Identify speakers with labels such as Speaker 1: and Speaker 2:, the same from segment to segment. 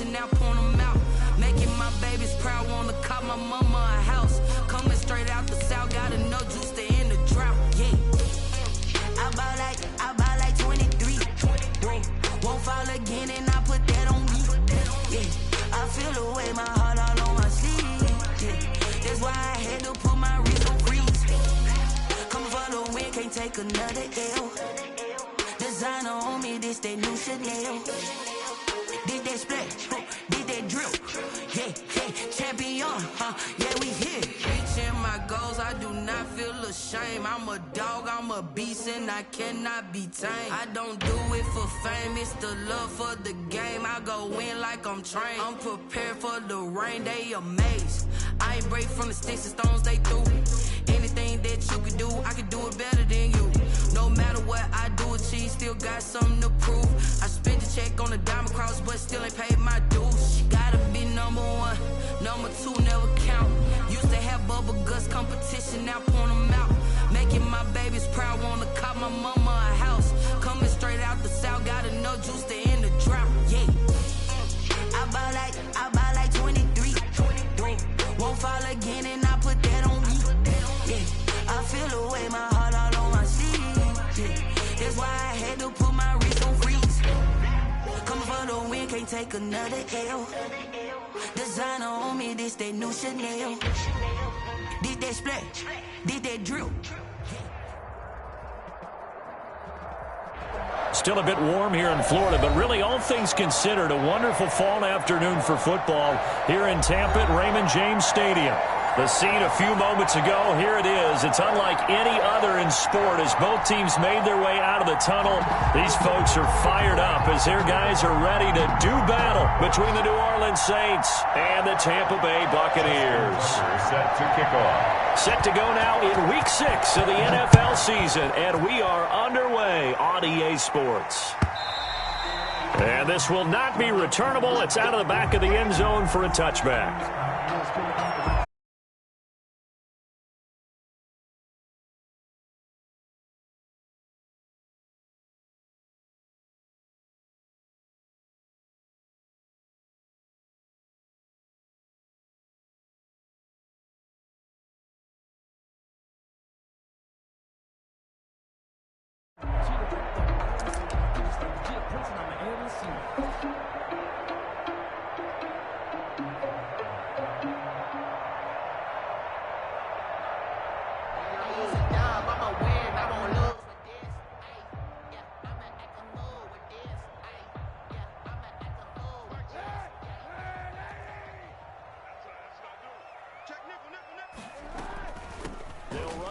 Speaker 1: competition, now point them out. Making my babies proud, wanna call my mama a house. Coming straight out the south, got enough juice to end the drought. Yeah, I bought like 23. Whoa, won't fall again, and I put that on me. Yeah, I feel the way, my heart all on my sleeve. Yeah, that's why I had to put my wrist on freeze. Coming for the win, can't take another L. Designer on me, this that new Chanel. Did that splash, did that drill. Yeah, champion, yeah, we here. Reaching my goals, I do not feel ashamed. I'm a dog, I'm a beast, and I cannot be tamed. I don't do it for fame, it's the love for the game. I go in like I'm trained. I'm prepared for the rain, they amazed. I ain't break from the sticks and stones they threw. Anything that you can do, I can do it better than you. No matter what I do, achieve, still got something to prove. I spent the check on the diamond cross, but still ain't paid my dues. Gotta be number one, number two never count. Used to have bubble guts competition, now point them out. Making my babies proud, wanna call my mama a house. Coming straight out the south, got enough juice to end the drought. Yeah, I bought like 23. Won't fall again, and I put that on me. Yeah, I feel the way, my heart all on my sleeve. Yeah, that's why I had to put my wrist on freeze. Coming for the win, can't take another L. Designer on me, this that new Chanel. Did that splash, did that drill.
Speaker 2: Still a bit warm here in Florida, but really all things considered, a wonderful fall afternoon for football here in Tampa at Raymond James Stadium. The scene a few moments ago, here it is. It's unlike any other in sport as both teams made their way out of the tunnel. These folks are fired up as their guys are ready to do battle between the New Orleans Saints and the Tampa Bay Buccaneers.
Speaker 3: Set to kick off.
Speaker 2: Set to go now in Week 6 of the NFL season, and we are underway on EA Sports. And this will not be returnable. It's out of the back of the end zone for a touchback.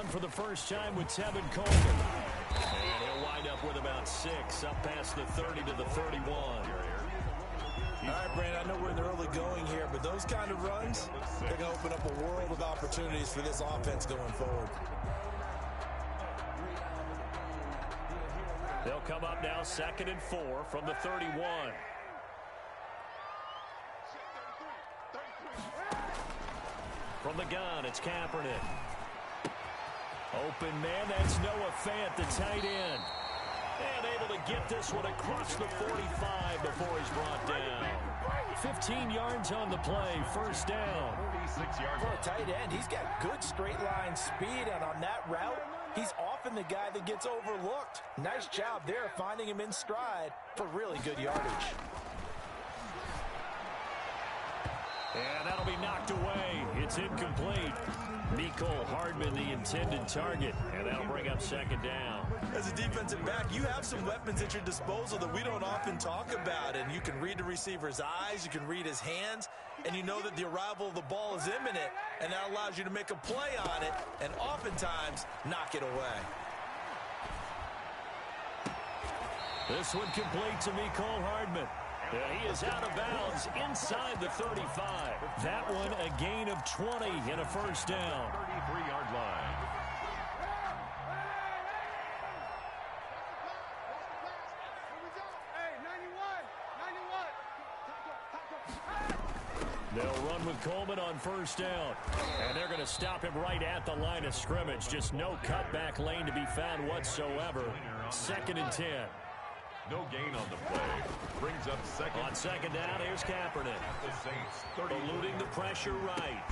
Speaker 2: For the first time with Tevin Coleman. And he'll wind up with about 6, up past the 30 to the 31.
Speaker 4: All right, Brandon, I know we're in the early going here, but those kind of runs, they're going to open up a world of opportunities for this offense going forward.
Speaker 2: They'll come up now 2nd and 4 from the 31. From the gun, it's Kaepernick. Open man, that's Noah Fant, the tight end. And able to get this one across the 45 before he's brought down. 15 yards on the play, first down.
Speaker 4: 46 yards. For a tight end, he's got good straight line speed, and on that route, he's often the guy that gets overlooked. Nice job there finding him in stride for really good yardage.
Speaker 2: And that'll be knocked away. It's incomplete. Mecole Hardman, the intended target, and that'll bring up 2nd down.
Speaker 4: As a defensive back, you have some weapons at your disposal that we don't often talk about, and you can read the receiver's eyes, you can read his hands, and you know that the arrival of the ball is imminent, and that allows you to make a play on it and oftentimes knock it away.
Speaker 2: This one complete to Mecole Hardman. He is out of bounds inside the 35. That one a gain of 20 and a first down.
Speaker 3: 33-yard line.
Speaker 2: They'll run with Coleman on first down. And they're going to stop him right at the line of scrimmage. Just no cutback lane to be found whatsoever. 2nd and 10.
Speaker 3: No gain on the play. Brings up second.
Speaker 2: On second down, here's Kaepernick.
Speaker 3: The Saints 30.
Speaker 2: Eluding the pressure right.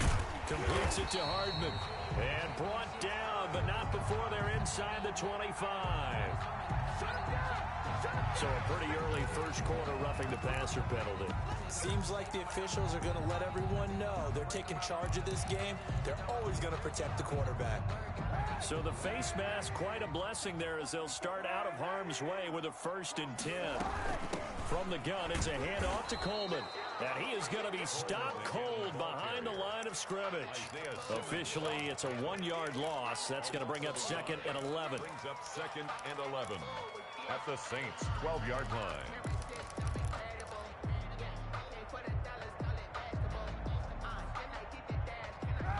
Speaker 2: Completes it to Hardman. And brought down, but not before they're inside the 25. So a pretty early first quarter roughing the passer penalty.
Speaker 4: Seems like the officials are going to let everyone know they're taking charge of this game. They're always going to protect the quarterback.
Speaker 2: So the face mask, quite a blessing there as they'll start out of harm's way with a 1st and 10. From the gun, it's a handoff to Coleman. And he is going to be stopped cold behind the line of scrimmage. Officially, it's a 1-yard loss. That's going to bring up 2nd and 11.
Speaker 3: Brings up 2nd and 11 at the Saints 12-yard line.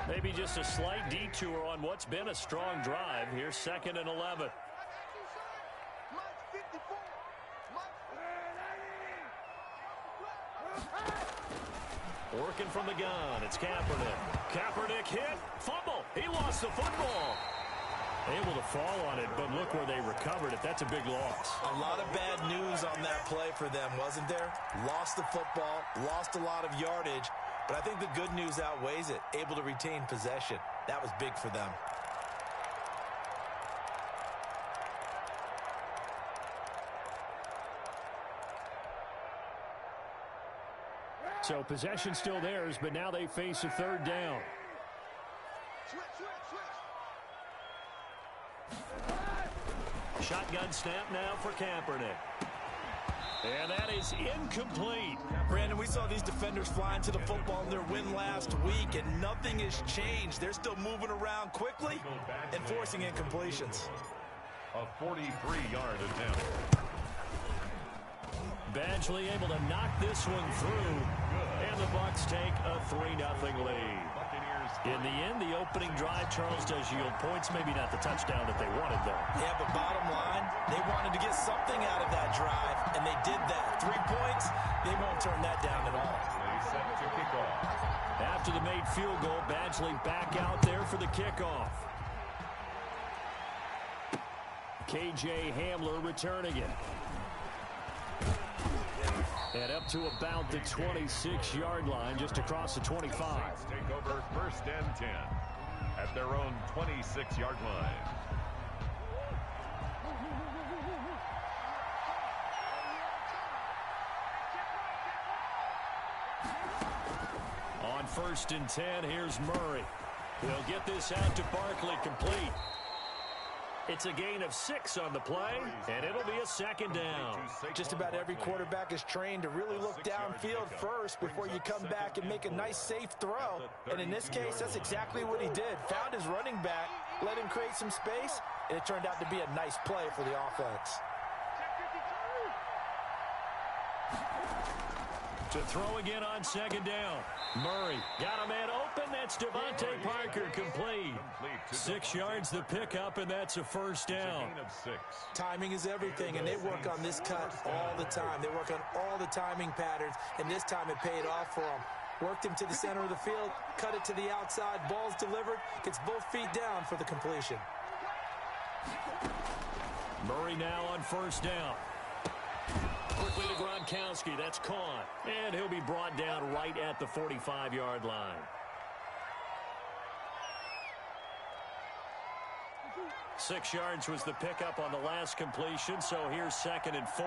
Speaker 2: Maybe just a slight detour on what's been a strong drive. Here's 2nd and 11. Working from the gun, it's Kaepernick. Kaepernick hit, fumble. He lost the football. Able to fall on it, but look where they recovered it. That's a big loss.
Speaker 4: A lot of bad news on that play for them, wasn't there? Lost the football, lost a lot of yardage, but I think the good news outweighs it. Able to retain possession. That was big for them.
Speaker 2: So possession still theirs, but now they face a 3rd down. Shotgun snap now for Kaepernick. And that is incomplete.
Speaker 4: Brandon, we saw these defenders flying to the football in their win last week, and nothing has changed. They're still moving around quickly and forcing incompletions.
Speaker 3: A 43-yard attempt.
Speaker 2: Badgley able to knock this one through. And the Bucs take a 3-0 lead. In the end, the opening drive, Charles, does yield points. Maybe not the touchdown that they wanted, though.
Speaker 4: Yeah, but bottom line, they wanted to get something out of that drive, and they did that. 3 points, they won't turn that down at all.
Speaker 3: They set to kick off.
Speaker 2: After the made field goal, Badgley back out there for the kickoff. K.J. Hamler returning it. And up to about the 26-yard line, just across the 25.
Speaker 3: Take over 1st and 10 at their own 26-yard line.
Speaker 2: On 1st and 10, here's Murray. He'll get this out to Barkley, complete. It's a gain of 6 on the play, and it'll be a 2nd down.
Speaker 4: Just about every quarterback is trained to really look downfield first before you come back and make a nice, safe throw. And in this case, that's exactly what he did. Found his running back, let him create some space, and it turned out to be a nice play for the offense.
Speaker 2: To throw again on 2nd down. Murray got a man open. That's Devontae Parker, complete. 6 yards the pickup, and that's a 1st down.
Speaker 4: Timing is everything, and they work on this cut all the time. They work on all the timing patterns, and this time it paid off for them. Worked him to the center of the field, cut it to the outside, ball's delivered, gets both feet down for the completion.
Speaker 2: Murray now on 1st down. Quickly to Gronkowski. That's caught. And he'll be brought down right at the 45-yard line. 6 yards was the pickup on the last completion, so here's 2nd and 4.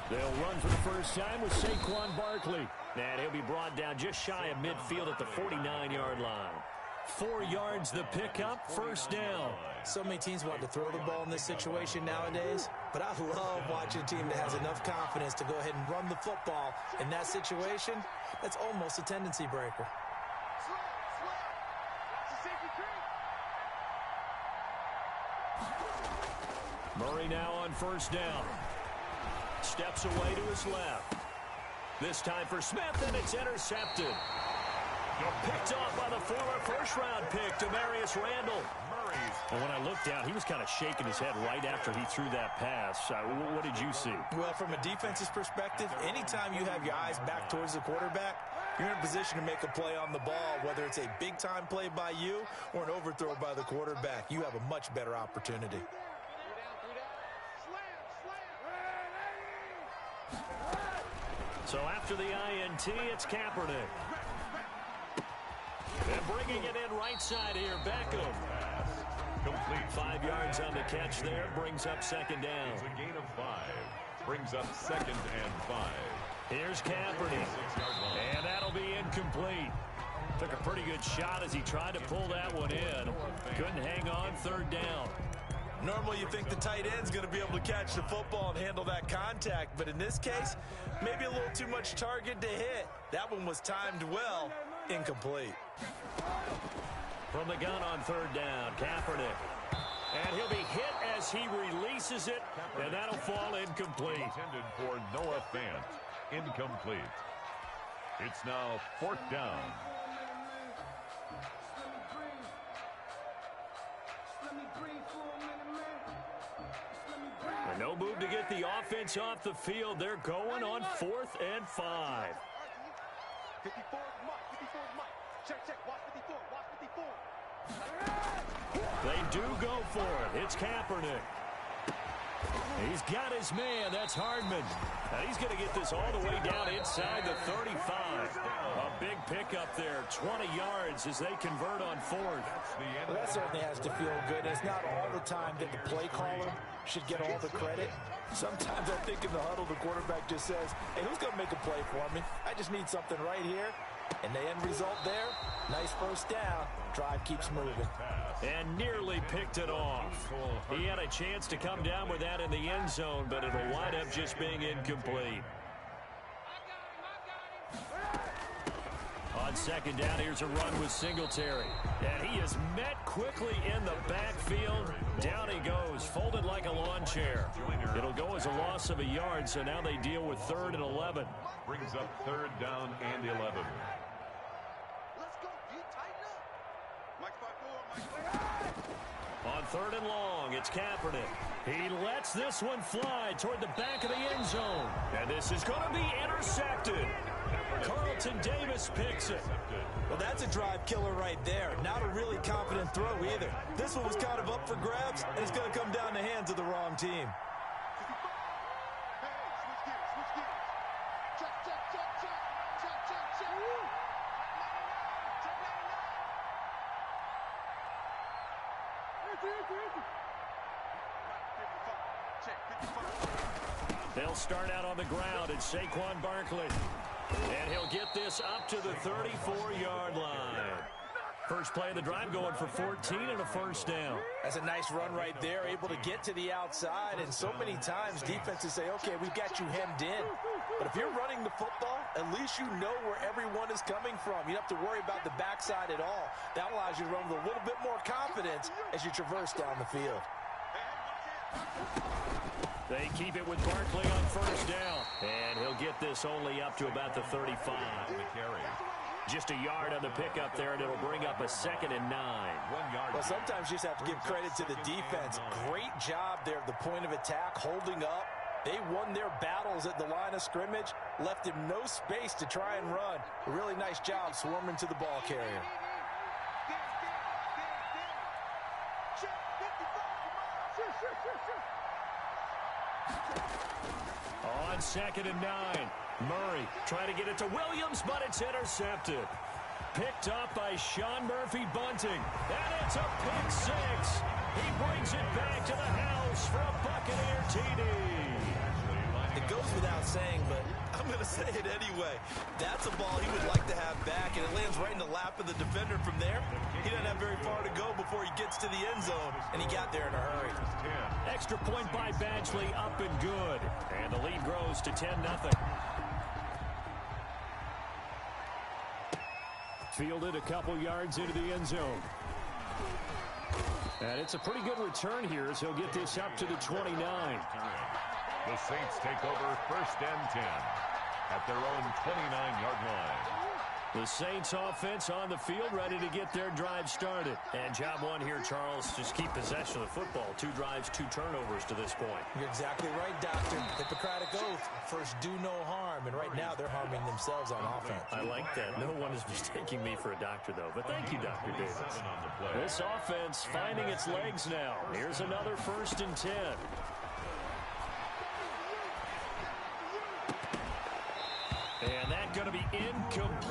Speaker 2: They'll run for the first time with Saquon Barkley. And he'll be brought down just shy of midfield at the 49-yard line. 4 yards the pickup, 1st down.
Speaker 4: So many teams want to throw the ball in this situation nowadays, but I love watching a team that has enough confidence to go ahead and run the football. In that situation, that's almost a tendency breaker.
Speaker 2: Murray now on 1st down. Steps away to his left. This time for Smith, and it's intercepted. Picked off by the former first-round pick, Demarius Randall. And when I looked down, he was kind of shaking his head right after he threw that pass. What did you see?
Speaker 4: Well, from a defense's perspective, anytime you have your eyes back towards the quarterback, you're in a position to make a play on the ball, whether it's a big-time play by you or an overthrow by the quarterback. You have a much better opportunity.
Speaker 2: So after the INT, it's Kaepernick. And bringing it in right side here, Beckham.
Speaker 3: Complete.
Speaker 2: 5 yards on the catch there, brings up second down.
Speaker 3: It's a gain of 5. Brings up 2nd and 5.
Speaker 2: Here's Kaepernick. And that'll be incomplete. Took a pretty good shot as he tried to pull that one in. Couldn't hang on, 3rd down.
Speaker 4: Normally you think the tight end's going to be able to catch the football and handle that contact, but in this case, maybe a little too much target to hit. That one was timed well, incomplete.
Speaker 2: From the gun on 3rd down, Kaepernick. And he'll be hit as he releases it, and that'll fall incomplete.
Speaker 3: Intended for Noah Fant. Incomplete. It's now 4th down.
Speaker 2: No move to get the offense off the field. They're going on 4th and 5.
Speaker 5: 54, Mike. 54, Mike. Check. Watch 54. Watch 54.
Speaker 2: They do go for it. It's Kaepernick. He's got his man. That's Hardman. Now he's going to get this all the way down inside the 35. A big pickup there. 20 yards as they convert on 4th.
Speaker 6: Well, that certainly has to feel good. It's not all the time that the play caller should get all the credit. Sometimes I think in the huddle, the quarterback just says, hey, who's going to make a play for me? I just need something right here. And the end result there, nice 1st down. Drive keeps moving.
Speaker 2: And nearly picked it off. He had a chance to come down with that in the end zone, but it'll wind up just being incomplete. On 2nd down, here's a run with Singletary. And he is met quickly in the backfield. Down he goes, folded like a lawn chair. It'll go as a loss of a yard, so now they deal with 3rd and 11.
Speaker 3: Brings up 3rd down and 11.
Speaker 5: Let's go. You tighten up. Mike 5-4.
Speaker 2: On 3rd and long, it's Kaepernick. He lets this one fly toward the back of the end zone. And this is going to be intercepted. Carlton Davis picks it.
Speaker 4: Well, that's a drive killer right there. Not a really confident throw either. This one was kind of up for grabs, and it's going to come down in the hands of the wrong team.
Speaker 2: They'll start out on the ground. It's Saquon Barkley. And he'll get this up to the 34-yard line. First play of the drive going for 14 and a 1st down.
Speaker 6: That's a nice run right there, able to get to the outside. And so many times defenses say, okay, we've got you hemmed in. But if you're running the football, at least you know where everyone is coming from. You don't have to worry about the backside at all. That allows you to run with a little bit more confidence as you traverse down the field.
Speaker 2: They keep it with Barkley on 1st down. And he'll get this only up to about the 35. Just a yard on the pickup there, and it'll bring up a 2nd and 9.
Speaker 3: 1 yard.
Speaker 6: Well, sometimes you just have to give credit to the defense. Great job there at the point of attack, holding up. They won their battles at the line of scrimmage, left him no space to try and run. A really nice job swarming to the ball carrier.
Speaker 2: On 2nd and 9, Murray trying to get it to Williams, but it's intercepted. Picked up by Sean Murphy-Bunting. And it's a pick 6. He brings it back to the house for a Buccaneer TD.
Speaker 4: It goes without saying, but I'm going to say it anyway. That's a ball he would like to have back, and it lands right in the lap of the defender from there. He doesn't have very far to go before he gets to the end zone, and he got there in a hurry.
Speaker 2: Extra point by Badgley, up and good. And the lead grows to 10-0. Fielded a couple yards into the end zone. And it's a pretty good return here as he'll get this up to the 29.
Speaker 3: The Saints take over 1st and 10 at their own 29-yard line.
Speaker 2: The Saints offense on the field, ready to get their drive started. And job one here, Charles, just keep possession of the football. 2 drives, 2 turnovers to this point.
Speaker 6: You're exactly right, Doctor. Hippocratic oath. First, do no harm. And right now, they're harming themselves on offense.
Speaker 2: I like that. No one is mistaking me for a doctor, though. But thank you, Dr. Davis. This offense finding its legs now. Here's another 1st and 10.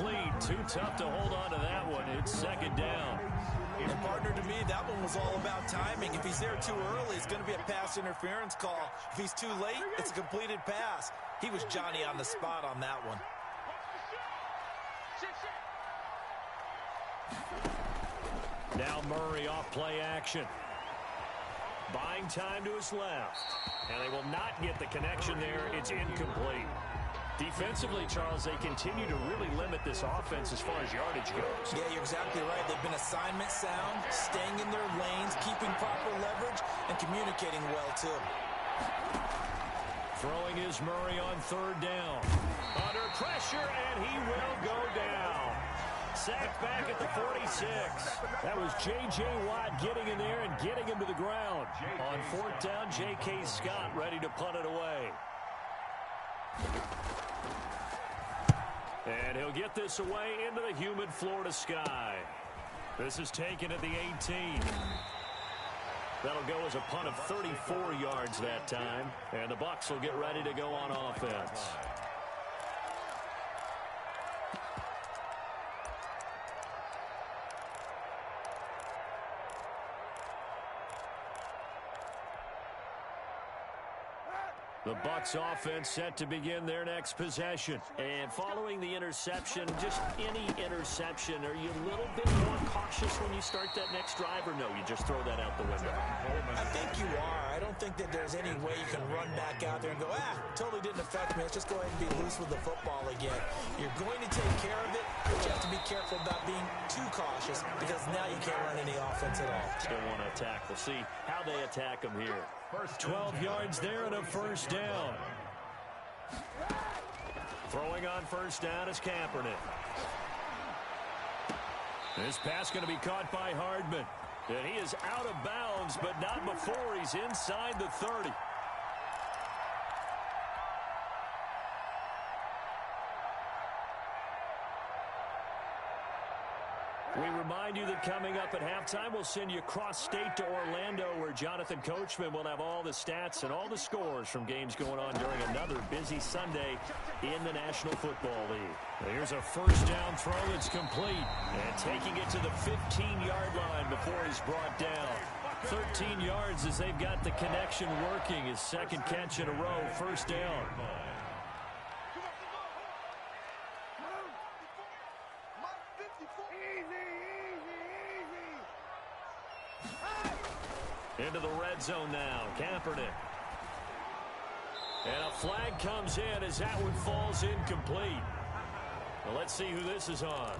Speaker 2: incomplete. Too tough to hold on to that one. It's second down.
Speaker 6: And partner, to me, that one was all about timing. If he's there too early, it's going to be a pass interference call. If he's too late, it's a completed pass. He was Johnny on the spot on that one.
Speaker 2: Now Murray off play action. Buying time to his left. And they will not get the connection there. It's incomplete. Defensively, Charles, they continue to really limit this offense as far as yardage goes.
Speaker 6: Yeah, you're exactly right. They've been assignment sound, staying in their lanes, keeping proper leverage, and communicating well, too.
Speaker 2: Throwing is Murray on third down. Under pressure, and he will go down. Sacked back at the 46. That was J.J. Watt getting in there and getting him to the ground. On fourth down, J.K. Scott ready to punt it away. And he'll get this away into the humid Florida sky. This is taken at the 18. That'll go as a punt of 34 yards that time. And the Bucs will get ready to go on offense. The Bucs offense set to begin their next possession. And following the interception, just any interception, are you a little bit more cautious when you start that next drive, or no, you just throw that out the window?
Speaker 6: I think you are. I don't think that there's any way you can run back out there and go, totally didn't affect me. Let's just go ahead and be loose with the football again. You're going to take care of it, but you have to be careful about being too cautious because now you can't run any offense at all.
Speaker 2: Still want to attack. We'll see how they attack them here. 12 yards there and a first down. Throwing on first down is Kaepernick. This pass going to be caught by Hardman. And he is out of bounds, but not before he's inside the 30. We remind you that coming up at halftime, we'll send you cross-state to Orlando, where Jonathan Coachman will have all the stats and all the scores from games going on during another busy Sunday in the National Football League. Here's a first down throw that's complete, and taking it to the 15-yard line before he's brought down. 13 yards as they've got the connection working. His second catch in a row, first down. Into the red zone now, Kaepernick. And a flag comes in as that one falls incomplete. Well, let's see who this is on.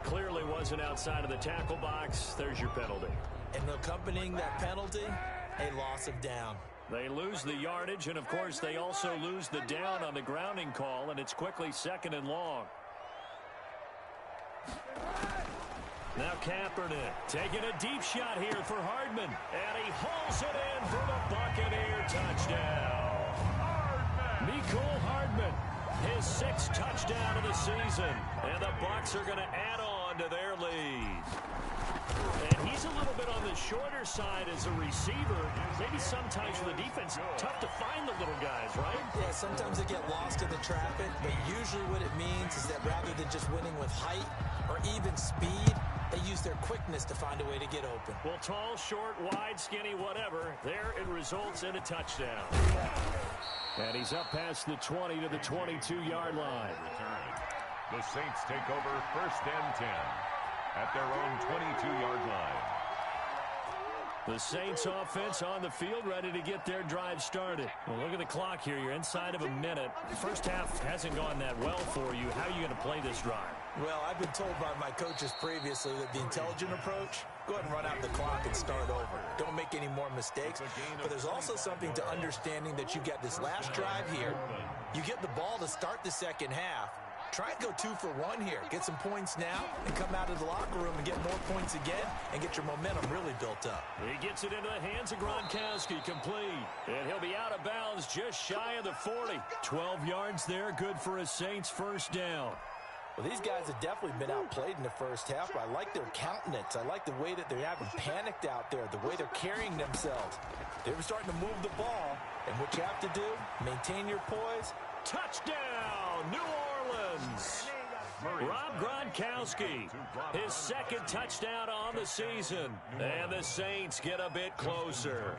Speaker 2: Clearly wasn't outside of the tackle box. There's your penalty.
Speaker 6: And accompanying that penalty, a loss of down.
Speaker 2: They lose the yardage, and of course they also lose the down on the grounding call, and it's quickly second and long. Now Kaepernick taking a deep shot here for Hardman. And he hauls it in for the Buccaneer touchdown. Mecole Hardman, his sixth touchdown of the season. And the Bucs are going to add on to their lead. And he's a little bit on the shorter side as a receiver. Maybe sometimes for the defense, tough to find the little guys, right?
Speaker 6: Yeah, sometimes they get lost in the traffic, but usually what it means is that rather than just winning with height or even speed, they use their quickness to find a way to get open.
Speaker 2: Well, tall, short, wide, skinny, whatever, there it results in a touchdown. And he's up past the 20 to the 22-yard line.
Speaker 3: The Saints take over first and 10 at their own 22-yard line.
Speaker 2: The Saints offense on the field, ready to get their drive started. Well, look at the clock here. You're inside of a minute. The first half hasn't gone that well for you. How are you going to play this drive?
Speaker 6: Well, I've been told by my coaches previously that the intelligent approach, go ahead and run out the clock and start over. Don't make any more mistakes. But there's also something to understanding that you get this last drive here. You get the ball to start the second half. Try and go 2 for 1 here. Get some points now and come out of the locker room and get more points again and get your momentum really built up.
Speaker 2: He gets it into the hands of Gronkowski, complete. And he'll be out of bounds just shy of the 40. 12 yards there, good for a Saints first down.
Speaker 6: Well, these guys have definitely been outplayed in the first half, but I like their countenance. I like the way that they're having panicked out there, the way they're carrying themselves. They were starting to move the ball, and what you have to do, maintain your poise.
Speaker 2: Touchdown, New Orleans! Rob Gronkowski, his second touchdown on the season. And the Saints get a bit closer.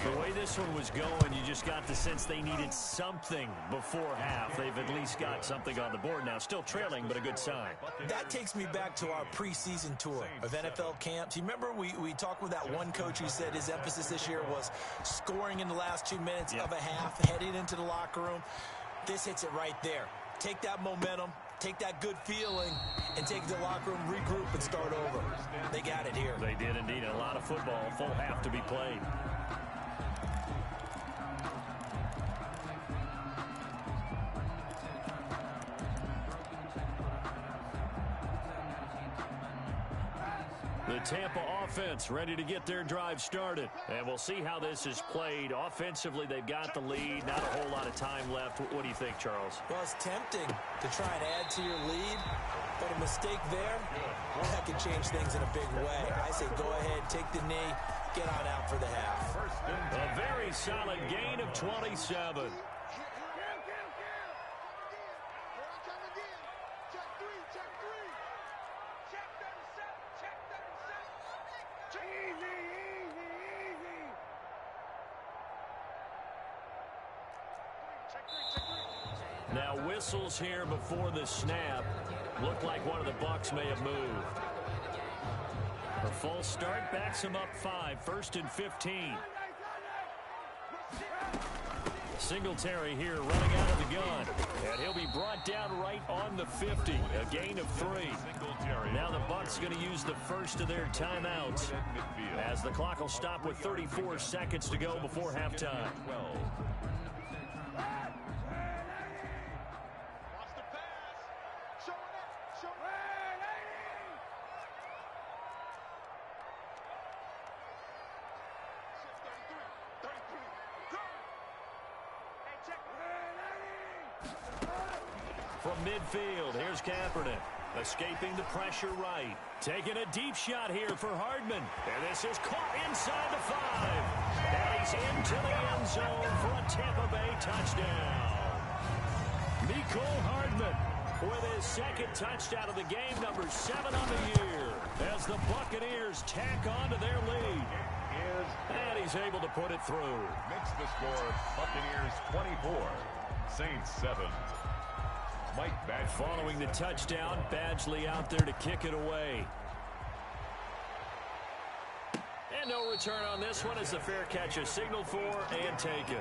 Speaker 2: The way this one was going, you just got the sense they needed something before half. They've at least got something on the board now. Still trailing, but a good sign.
Speaker 6: That takes me back to our preseason tour of NFL camps. You remember we talked with that one coach who said his emphasis this year was scoring in the last 2 minutes of a half, heading into the locker room. This hits it right there. Take that momentum, take that good feeling, and take it to the locker room, regroup, and start over. They got it here.
Speaker 2: They did indeed. A lot of football, full half to be played. The Tampa offense ready to get their drive started. And we'll see how this is played. Offensively, they've got the lead. Not a whole lot of time left. What do you think, Charles?
Speaker 6: Well, it's tempting to try and add to your lead, but a mistake there, that could change things in a big way. I say go ahead, take the knee, get on out for the half.
Speaker 2: A very solid gain of 27. Now whistles here before the snap. Looked like one of the Bucs may have moved. A false start backs him up 5. 1st and 15. Singletary here running out of the gun. And he'll be brought down right on the 50. A gain of 3. Now the Bucs going to use the first of their timeouts, as the clock will stop with 34 seconds to go before halftime. From midfield, here's Kaepernick. Escaping the pressure right. Taking a deep shot here for Hardman. And this is caught inside the 5. And he's into the end zone for a Tampa Bay touchdown. Mecole Hardman with his second touchdown of the game, number 7 on the year, as the Buccaneers tack on to their lead. And he's able to put it through.
Speaker 3: Makes the score Buccaneers 24, Saints 7. Mike Badgley.
Speaker 2: Following the touchdown, Badgley out there to kick it away. And no return on this one as the fair catch is signaled for and taken.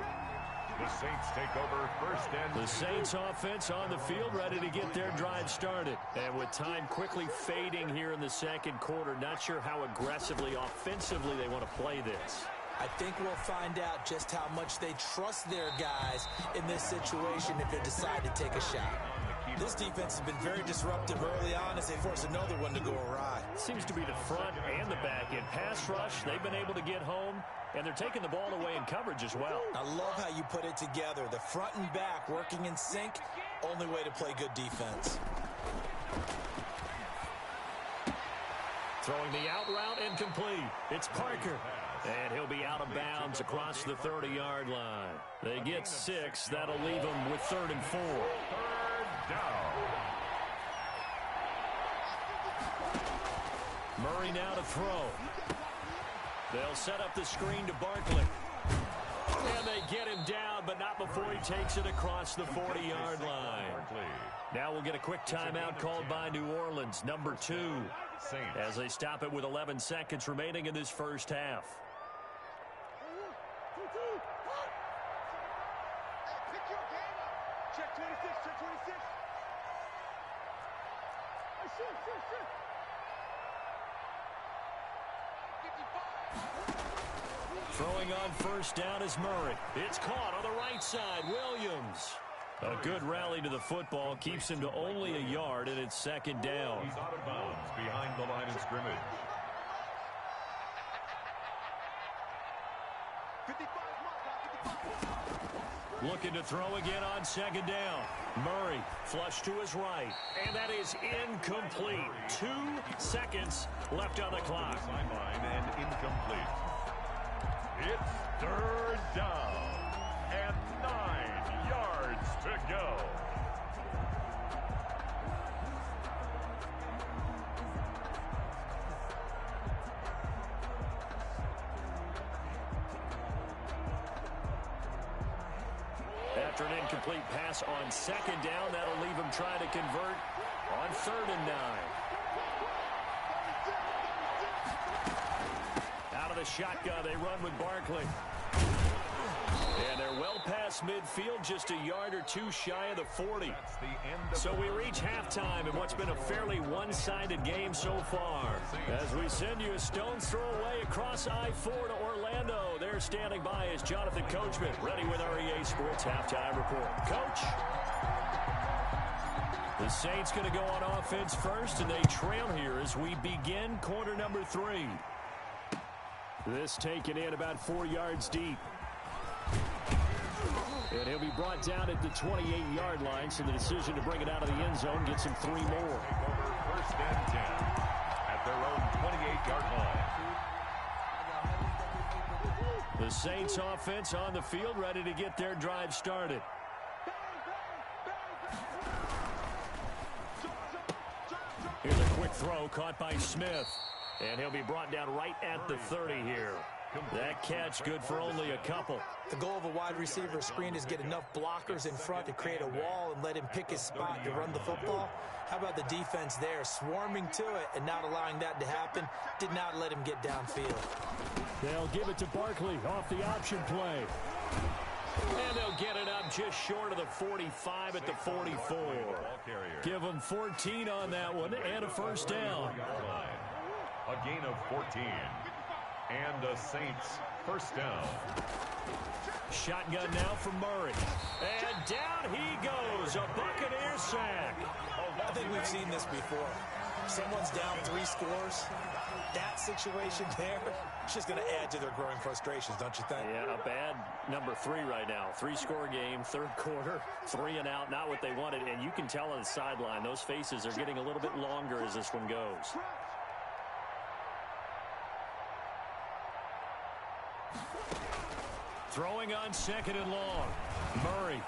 Speaker 3: The Saints take over 1st and 2.
Speaker 2: The Saints offense on the field ready to get their drive started. And with time quickly fading here in the second quarter, not sure how aggressively, offensively they want to play this.
Speaker 6: I think we'll find out just how much they trust their guys in this situation if they decide to take a shot. This defense has been very disruptive early on as they force another one to go awry.
Speaker 2: Seems to be the front and the back end. Pass rush, they've been able to get home, and they're taking the ball away in coverage as well.
Speaker 6: I love how you put it together. The front and back working in sync, only way to play good defense.
Speaker 2: Throwing the out route incomplete. It's Parker. And he'll be out of bounds across the 30-yard line. They get 6. That'll leave them with 3rd and 4.
Speaker 3: Down.
Speaker 2: Murray now to throw. They'll set up the screen to Barkley. And they get him down, but not before he takes it across the 40-yard line. Now we'll get a quick timeout called by New Orleans, number 2, as they stop it with 11 seconds remaining in this first half.
Speaker 5: Check 26, check 26. Shoot. 55.
Speaker 2: Throwing on first down is Murray. It's caught on the right side. Williams. A good rally to the football. Keeps him to only a yard, and it's 2nd down.
Speaker 3: He's out of bounds behind the line of scrimmage.
Speaker 5: 55,
Speaker 2: Looking to throw again on 2nd down. Murray flush to his right, and that is incomplete. 2 seconds left on the clock.
Speaker 3: Sideline and incomplete. It's 3rd down and 9 yards to go.
Speaker 2: After an incomplete pass on second down, that'll leave him trying to convert on 3rd and 9. Out of the shotgun, they run with Barkley. And they're well past midfield, just a yard or two shy of the 40. So we reach halftime in what's been a fairly one-sided game so far. As we send you a stone's throw away across I-4 to Orlando. There standing by is Jonathan Coachman, ready with our EA Sports Halftime Report. Coach? The Saints going to go on offense first, and they trail here as we begin quarter number 3. This taken in about 4 yards deep. And he'll be brought down at the 28-yard line, so the decision to bring it out of the end zone gets him 3 more.
Speaker 3: First and 10 at their own 28-yard line.
Speaker 2: The Saints offense on the field, ready to get their drive started. Here's a quick throw caught by Smith. And he'll be brought down right at the 30 here. That catch good for only a couple.
Speaker 6: The goal of a wide receiver screen is get enough blockers in front to create a wall and let him pick his spot to run the football. How about the defense there, swarming to it and not allowing that to happen? Did not let him get downfield.
Speaker 2: They'll give it to Barkley off the option play. And they'll get it up just short of the 45 at the 44. Give them 14 on that one and a first down.
Speaker 3: A gain of 14. And the Saints first down.
Speaker 2: Shotgun now from Murray. And down he goes. A Buccaneer sack.
Speaker 6: I think we've seen this before. Someone's down 3 scores. That situation there, it's just going to add to their growing frustrations, don't you think?
Speaker 2: Yeah, a bad number 3 right now. 3-score game, 3rd quarter, 3 and out, not what they wanted. And you can tell on the sideline, those faces are getting a little bit longer as this one goes. Throwing on 2nd and long. Murray.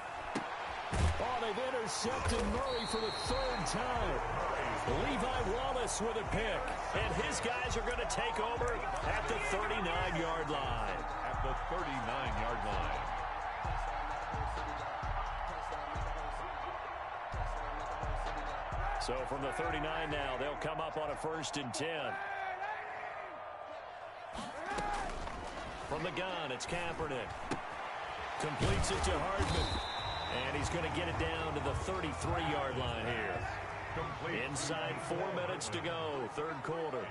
Speaker 2: Oh, they've intercepted Murray for the 3rd time. Levi Wallace with a pick. And his guys are going to take over at the 39-yard line.
Speaker 3: At the 39-yard line.
Speaker 2: So from the 39 now, they'll come up on a 1st and 10. From the gun, it's Kaepernick. Completes it to Hardman. And he's going to get it down to the 33-yard line here. Inside 4 minutes to go, 3rd quarter.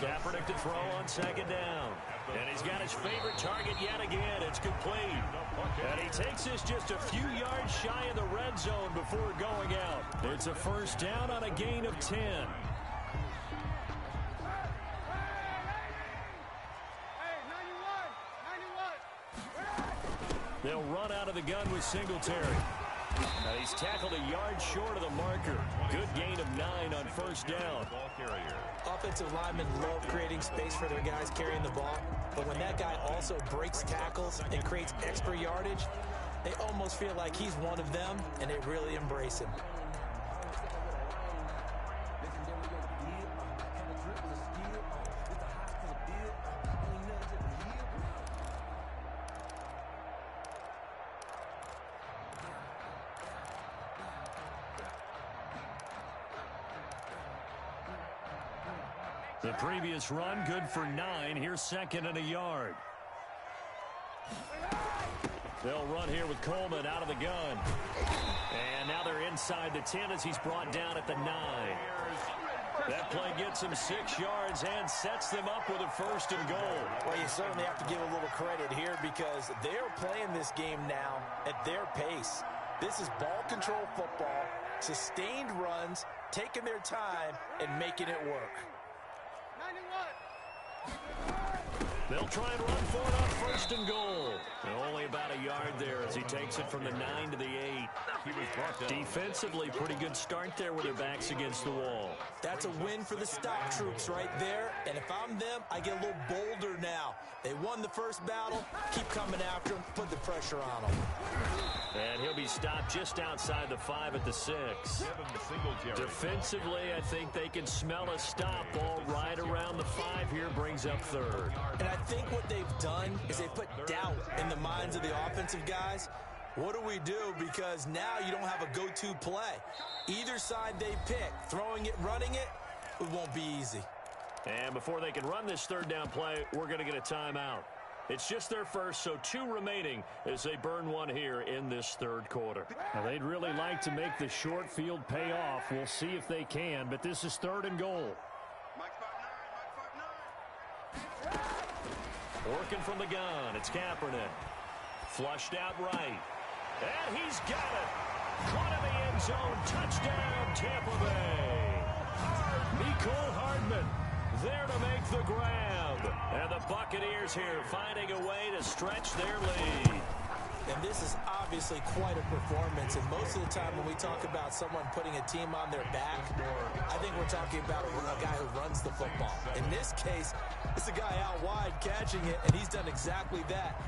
Speaker 2: Kaepernick to throw on 2nd down. And he's got his favorite target yet again. It's complete. And he takes this just a few yards shy of the red zone before going out. It's a first down on a gain of 10. They'll run out of the gun with Singletary. Now he's tackled a yard short of the marker. Good gain of 9 on 1st down.
Speaker 6: Offensive linemen love creating space for their guys carrying the ball. But when that guy also breaks tackles and creates extra yardage, they almost feel like he's one of them, and they really embrace him.
Speaker 2: The previous run, good for 9. Here's 2nd and a yard. They'll run here with Coleman out of the gun. And now they're inside the 10 as he's brought down at the 9. That play gets him 6 yards and sets them up with a 1st and goal.
Speaker 6: Well, you certainly have to give a little credit here because they're playing this game now at their pace. This is ball control football, sustained runs, taking their time, and making it work.
Speaker 2: They'll try and run for it on 1st and goal. Only about a yard there as he takes it from the 9 to the 8. He was brought down. Defensively, pretty good start there with their backs against the wall.
Speaker 6: That's a win for the stock troops right there. And if I'm them, I get a little bolder now. They won the first battle. Keep coming after them. Put the pressure on them.
Speaker 2: And he'll be stopped just outside the 5 at the 6. Defensively, I think they can smell a stop ball right around the 5 here, brings up 3rd.
Speaker 6: And I think what they've done is they put doubt in the minds of the offensive guys. What do we do? Because now you don't have a go-to play. Either side they pick, throwing it, running it, it won't be easy.
Speaker 2: And before they can run this 3rd down play, we're going to get a timeout. It's just their first, so 2 remaining as they burn 1 here in this 3rd quarter. Now, they'd really like to make the short field pay off. We'll see if they can, but this is 3rd and goal. Working from the gun, it's Kaepernick. Flushed out right. And he's got it. Caught in the end zone. Touchdown, Tampa Bay. Mecole Hardman there to make the grab. And the Buccaneers here finding a way to stretch their lead.
Speaker 6: And this is obviously quite a performance. And most of the time when we talk about someone putting a team on their back, I think we're talking about a guy who runs the football. In this case, it's a guy out wide catching it, and he's done exactly that.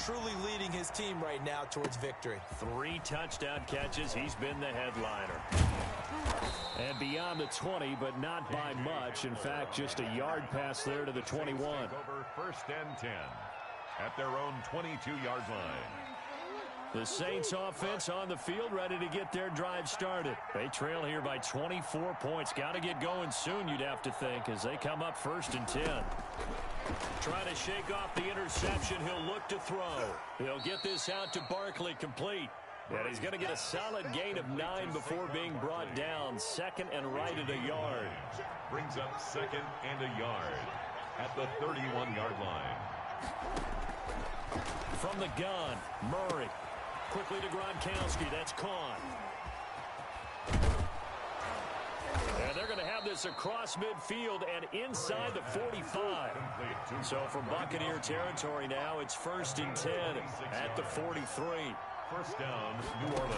Speaker 6: Truly leading his team right now towards victory. 3
Speaker 2: touchdown catches. He's been the headliner. And beyond the 20, but not by much. In fact, just a yard pass there to the 21.
Speaker 3: Over 1st and 10 at their own 22-yard line.
Speaker 2: The Saints offense on the field, ready to get their drive started. They trail here by 24 points. Got to get going soon, you'd have to think, as they come up 1st and 10. Trying to shake off the interception. He'll look to throw. He'll get this out to Barkley, complete. And he's going to get a solid gain of 9 before being brought down. 2nd and right at a yard.
Speaker 3: Brings up 2nd and a yard at the 31-yard line.
Speaker 2: From the gun, Murray. Quickly to Gronkowski. That's caught. And they're going to have this across midfield and inside the 45. So from Buccaneer territory now, it's 1st and 10 at the 43.
Speaker 3: 1st down, New Orleans.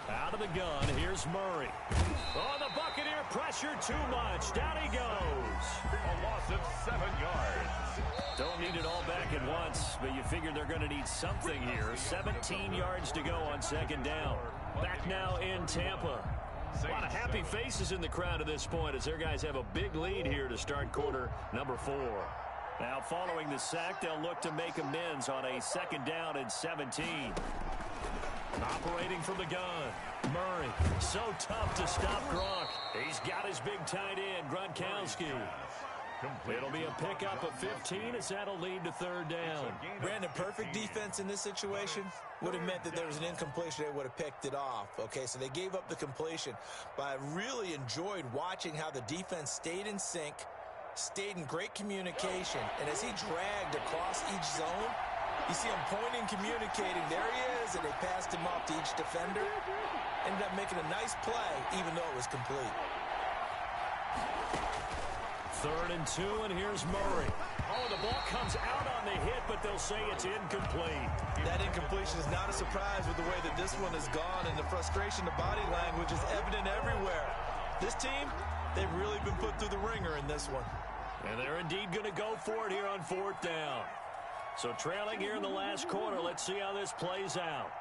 Speaker 2: Out of the gun, here's Murray. Oh, the Buccaneer pressure too much. Down he goes.
Speaker 3: A loss of 7 yards.
Speaker 2: Don't need it all back at once, but you figure they're going to need something here. 17 yards to go on 2nd down. Back now in Tampa. A lot of happy faces in the crowd at this point as their guys have a big lead here to start quarter number 4. Now following the sack, they'll look to make amends on a 2nd down and 17. Operating from the gun, Murray. So tough to stop Gronk. He's got his big tight end, Gronkowski. It'll be a pickup of 15 as that'll lead to 3rd down.
Speaker 6: Brandon, perfect defense in this situation would have meant that there was an incompletion. They would have picked it off. Okay, so they gave up the completion. But I really enjoyed watching how the defense stayed in sync, stayed in great communication. And as he dragged across each zone, you see him pointing, communicating. There he is, and they passed him off to each defender. Ended up making a nice play, even though it was complete.
Speaker 2: 3rd and 2, and here's Murray. Oh, the ball comes out on the hit, but they'll say it's incomplete.
Speaker 6: That incompletion is not a surprise with the way that this one has gone, and the frustration, the body language is evident everywhere. This team, they've really been put through the ringer in this one.
Speaker 2: And they're indeed going to go for it here on 4th down. So trailing here in the last quarter, let's see how this plays out.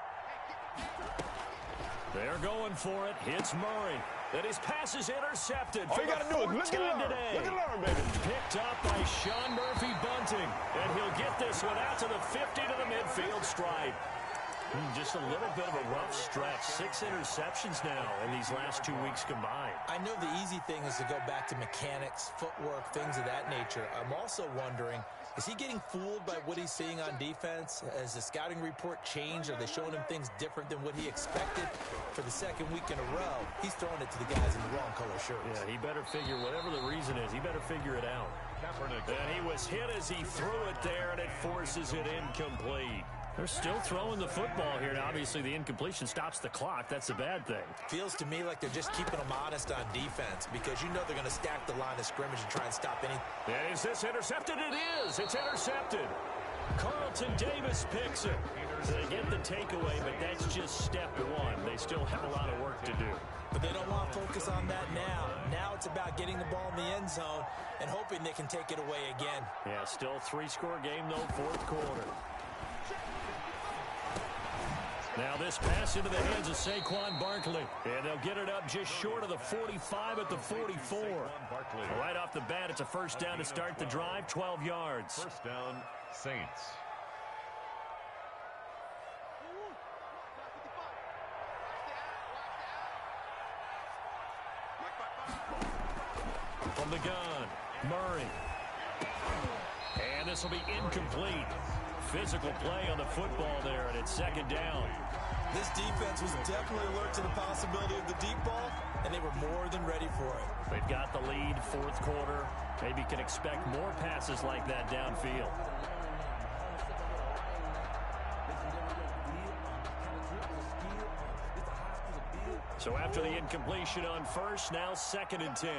Speaker 2: They're going for it. Hits Murray. Then his pass is intercepted.
Speaker 5: All you got to do is look at learn. Look at learn, baby.
Speaker 2: Picked up by Sean Murphy Bunting. And he'll get this one out to the 50 to the midfield stripe. Just a little bit of a rough stretch. 6 interceptions now in these last 2 weeks combined.
Speaker 6: I know the easy thing is to go back to mechanics, footwork, things of that nature. I'm also wondering, is he getting fooled by what he's seeing on defense? Has the scouting report changed? Are they showing him things different than what he expected? For the 2nd week in a row, he's throwing it to the guys in the wrong color shirts.
Speaker 2: Yeah, he better figure, whatever the reason is, he better figure it out. And he was hit as he threw it there, and it forces it incomplete. They're still throwing the football here. Now, obviously, the incompletion stops the clock. That's a bad thing.
Speaker 6: Feels to me like they're just keeping them honest on defense because you know they're going to stack the line of scrimmage and try and stop any.
Speaker 2: Is this intercepted? It is. It's intercepted. Carlton Davis picks it. They get the takeaway, but that's just step 1. They still have a lot of work to do.
Speaker 6: But they don't want to focus on that now. Now it's about getting the ball in the end zone and hoping they can take it away again.
Speaker 2: Yeah, still 3-score game, though, 4th quarter. Now this pass into the hands of Saquon Barkley. And they'll get it up just short of the 45 at the 44. Right off the bat, it's a first down to start the drive, 12 yards.
Speaker 3: First down, Saints.
Speaker 2: From the gun, Murray. And this will be incomplete. Physical play on the football there, and it's second down.
Speaker 4: This defense was definitely alert to the possibility of the deep ball, and they were more than ready for it.
Speaker 2: They've got the lead, fourth quarter. Maybe can expect more passes like that downfield. So after the incompletion on first, now second and 10.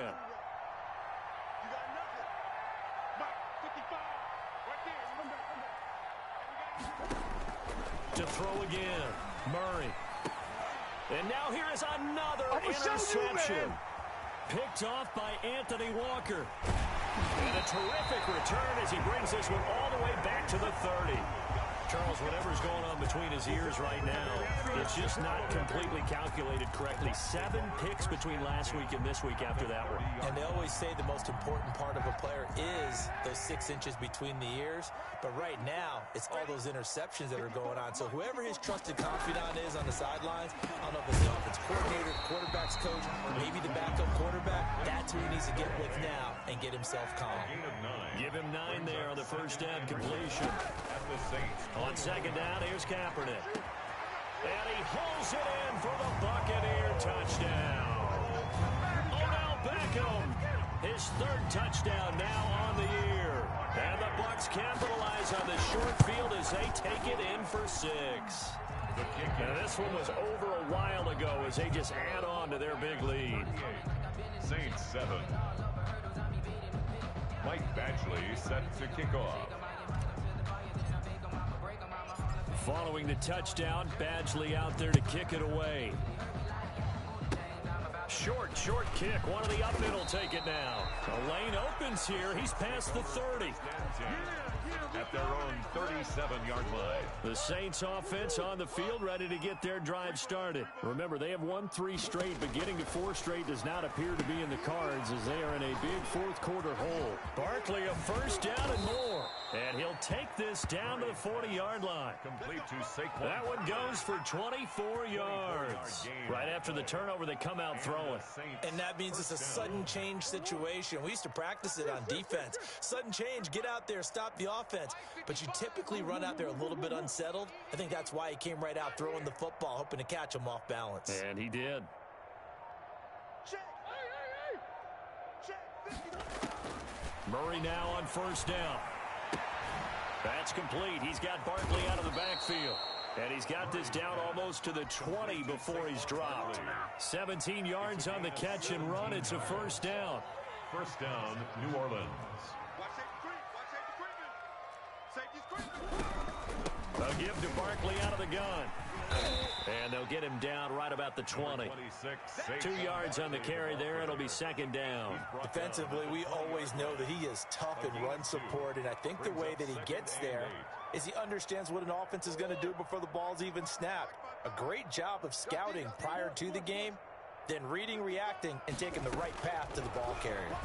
Speaker 2: To throw again, Murray. And now here is another interception. Picked off by Anthony Walker. And a terrific return as he brings this one all the way back to the 30. Charles, whatever's going on between his ears right now, it's just not completely calculated correctly. 7 picks between last week and this week after that one.
Speaker 6: And they always say the most important part of a player is those 6 inches between the ears. But right now, it's all those interceptions that are going on. So whoever his trusted confidant is on the sidelines, I don't know if it's the offense coordinator, quarterback's coach, maybe the backup quarterback, that's who he needs to get with now and get himself calm.
Speaker 2: Give him 9 there on the first down completion. On second down, here's Kaepernick. And he holds it in for the Buccaneer touchdown. Odell Beckham, his 3rd touchdown now on the year. And the Bucs capitalize on the short field as they take it in for 6. And this one was over a while ago as they just add on to their big lead.
Speaker 3: Saints 7. Mike Badgley set to kick off.
Speaker 2: Following the touchdown, Badgley out there to kick it away. Short kick. One of the up middle take it now. The lane opens here. He's past the 30.
Speaker 3: At their own 37-yard line.
Speaker 2: The Saints offense on the field ready to get their drive started. Remember, they have won 3 straight, but getting to 4 straight does not appear to be in the cards as they are in a big fourth quarter hole. Barkley a first down and more. And he'll take this down to the 40-yard line.
Speaker 3: Complete to Saquon.
Speaker 2: That one goes for 24 yards. Right after the turnover, they come out throwing.
Speaker 6: And that means it's a sudden change situation. We used to practice it on defense. Sudden change, get out there, stop the offense. But you typically run out there a little bit unsettled. I think that's why he came right out throwing the football, hoping to catch him off balance.
Speaker 2: And he did. Murray now on first down. That's complete. He's got Barkley out of the backfield. And he's got this down almost to the 20 before he's dropped. 17 yards on the catch and run. It's a first down.
Speaker 3: First down, New Orleans.
Speaker 2: A give to Barkley out of the gun. And they'll get him down right about the 20. 2 yards on the carry there. It'll be second down.
Speaker 6: Defensively, we always know that he is tough in run support, and I think the way that he gets there is he understands what an offense is going to do before the ball's even snapped. A great job of scouting prior to the game, then reading, reacting, and taking the right path to the ball carrier.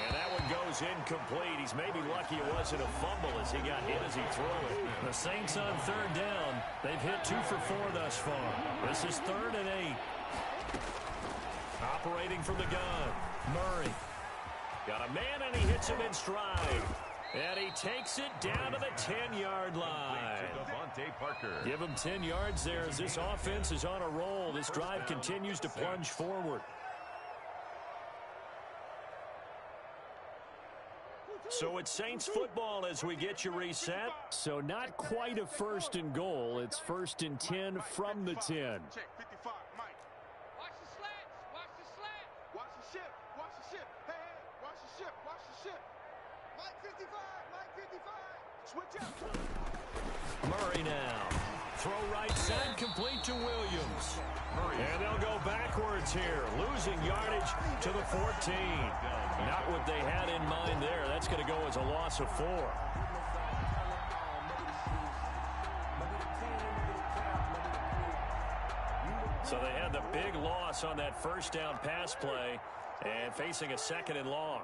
Speaker 2: And that one goes incomplete. He's maybe lucky it wasn't a fumble as he got hit as he threw it. The Saints on third down. They've hit 2 for 4 thus far. This is 3rd and 8. Operating from the gun. Murray. Got a man and he hits him in stride. And he takes it down to the 10-yard line. Give him 10 yards there as this offense is on a roll. This drive continues to plunge forward. So it's Saints football as we get you reset. So not quite a 1st and goal. It's 1st and 10 from the 10.
Speaker 5: Check 55, Mike. Watch the slats. Watch the slat. Watch the ship. Watch the ship. Hey, watch the ship. Watch the ship. Mike 55. Mike 55. Switch up.
Speaker 2: Murray now. Throw right side complete to Williams. And they'll go backwards here. Losing yardage to the 14. Not what they had in mind there. That's going to go as a loss of 4. So they had the big loss on that first down pass play and facing a 2nd and long.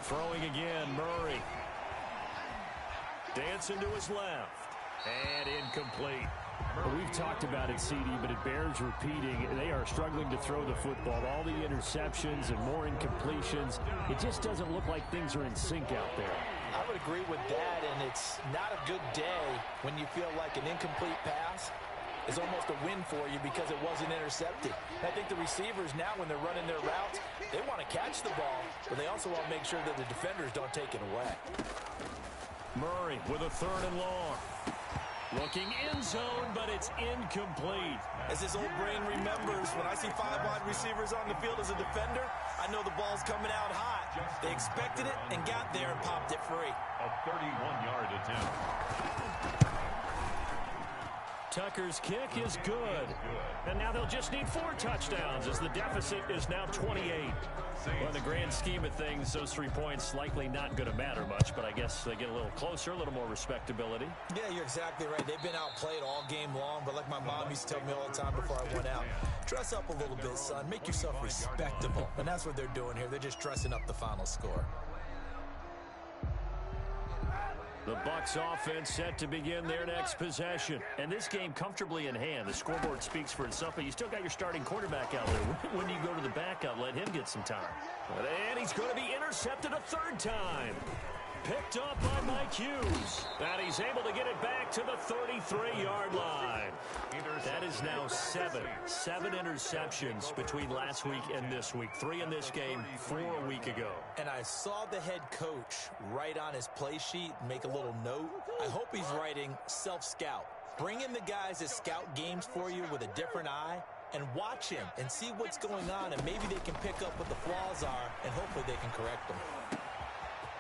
Speaker 2: Throwing again, Murray. Dancing to his left. And incomplete.
Speaker 7: Well, we've talked about it, CD, but it bears repeating. They are struggling to throw the football. All the interceptions and more incompletions. It just doesn't look like things are in sync out there.
Speaker 6: I would agree with that, and it's not a good day when you feel like an incomplete pass is almost a win for you because it wasn't intercepted. I think the receivers now, when they're running their routes, they want to catch the ball, but they also want to make sure that the defenders don't take it away.
Speaker 2: Murray with a 3rd and long. Looking in zone, but it's incomplete.
Speaker 4: As his old brain remembers, when I see 5 wide receivers on the field as a defender, I know the ball's coming out hot. They expected it and got there and popped it free.
Speaker 3: A 31-yard attempt.
Speaker 2: Tucker's kick is good. And now they'll just need 4 touchdowns as the deficit is now 28. Well, in the grand scheme of things, those 3 points likely not going to matter much, but I guess they get a little closer, a little more respectability.
Speaker 4: Yeah, you're exactly right. They've been outplayed all game long, but like my mom used to tell me all the time before I went out, dress up a little bit, son. Make yourself respectable. And that's what they're doing here. They're just dressing up the final score.
Speaker 2: The Bucs offense set to begin their next possession. And this game comfortably in hand. The scoreboard speaks for itself, but you still got your starting quarterback out there. When do you go to the backup? Let him get some time. And he's going to be intercepted a 3rd time. Picked up by Mike Hughes. And he's able to get it back to the 33-yard line. That is now 7 interceptions between last week and this week. 3 in this game, 4 a week ago.
Speaker 4: And I saw the head coach write on his play sheet, make a little note. I hope he's writing self-scout. Bring in the guys that scout games for you with a different eye and watch him and see what's going on, and maybe they can pick up what the flaws are, and hopefully they can correct them.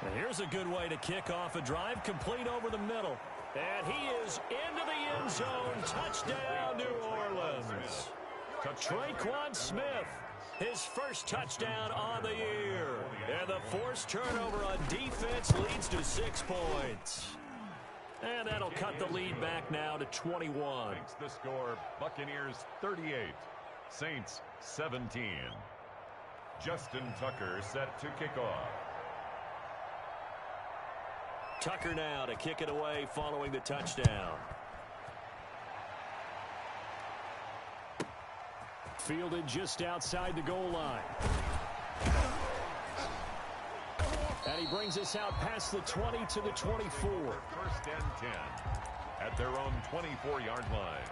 Speaker 2: And here's a good way to kick off a drive, complete over the middle. And he is into the end zone. Touchdown, New Orleans. Traquan Smith, his first touchdown on the year. And the forced turnover on defense leads to 6 points. And that'll cut the lead back now to 21.
Speaker 3: The score, Buccaneers 38, Saints 17. Justin Tucker set to kick off.
Speaker 2: Tucker now to kick it away following the touchdown.
Speaker 7: Fielded just outside the goal line. And he brings us out past the 20 to the 24.
Speaker 3: 1st and 10 at their own 24-yard line.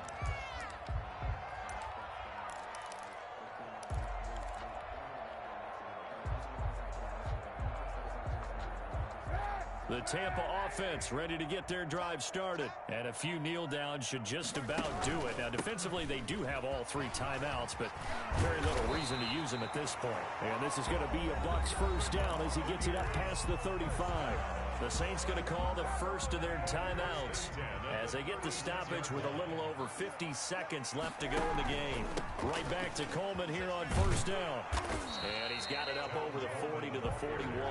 Speaker 2: The Tampa offense ready to get their drive started. And a few kneel downs should just about do it. Now, defensively, they do have all 3 timeouts, but very little reason to use them at this point.
Speaker 7: And this is going to be a Bucs 1st down as he gets it up past the 35.
Speaker 2: The Saints going to call the first of their timeouts as they get the stoppage with a little over 50 seconds left to go in the game. Right back to Coleman here on 1st down. And he's got it up over the 40 to the 41.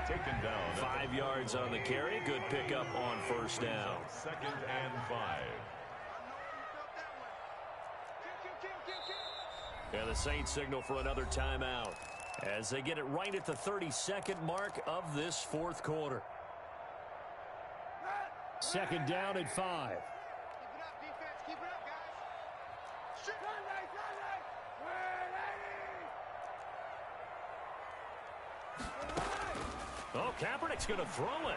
Speaker 3: Taken down.
Speaker 2: 5 yards on the carry. Good pickup on 1st down.
Speaker 3: 2nd and 5.
Speaker 2: And the Saints signal for another timeout as they get it right at the 32nd mark of this 4th quarter.
Speaker 7: 2nd down and 5.
Speaker 5: Keep it up, defense. Keep it up, guys. Shoot.
Speaker 2: Oh, Kaepernick's going to throw it.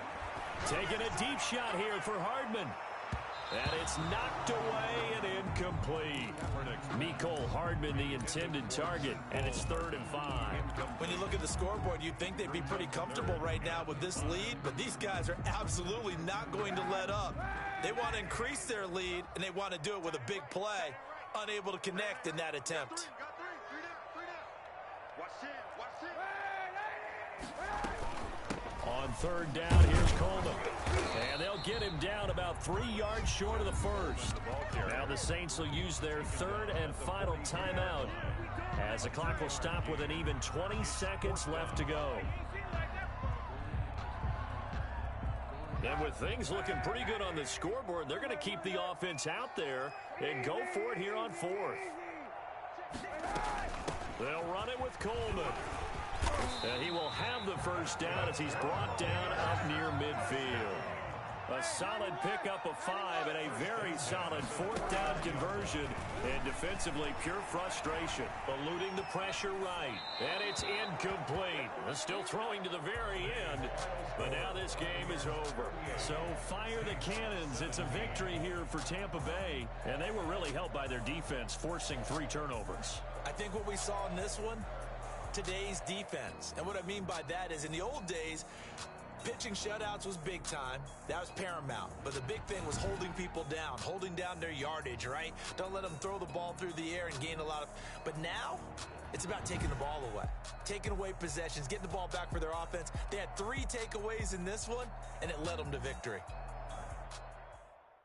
Speaker 2: Taking a deep shot here for Hardman. And it's knocked away and incomplete. Mecole Hardman, the intended target, and it's 3rd and 5.
Speaker 4: When you look at the scoreboard, you'd think they'd be pretty comfortable right now with this lead, but these guys are absolutely not going to let up. They want to increase their lead, and they want to do it with a big play. Unable to connect in that attempt.
Speaker 5: Got 3 down. Watch him.
Speaker 2: On 3rd down, here's Coleman. And they'll get him down about 3 yards short of the 1st. Now the Saints will use their 3rd and final timeout as the clock will stop with an even 20 seconds left to go. And with things looking pretty good on the scoreboard, they're going to keep the offense out there and go for it here on fourth. They'll run it with Coleman. And he will have the first down as he's brought down up near midfield. A solid pickup of 5 and a very solid fourth down conversion. And defensively, pure frustration. Eluding the pressure right. And it's incomplete. Still throwing to the very end. But now this game is over. So fire the cannons. It's a victory here for Tampa Bay. And they were really helped by their defense, forcing 3 turnovers.
Speaker 6: I think what we saw in this one, today's defense. And what I mean by that is in the old days, pitching shutouts was big time. That was paramount. But the big thing was holding people down, holding down their yardage, right? Don't let them throw the ball through the air and gain a lot of... But now, it's about taking the ball away. Taking away possessions, getting the ball back for their offense. They had 3 takeaways in this one, and it led them to victory.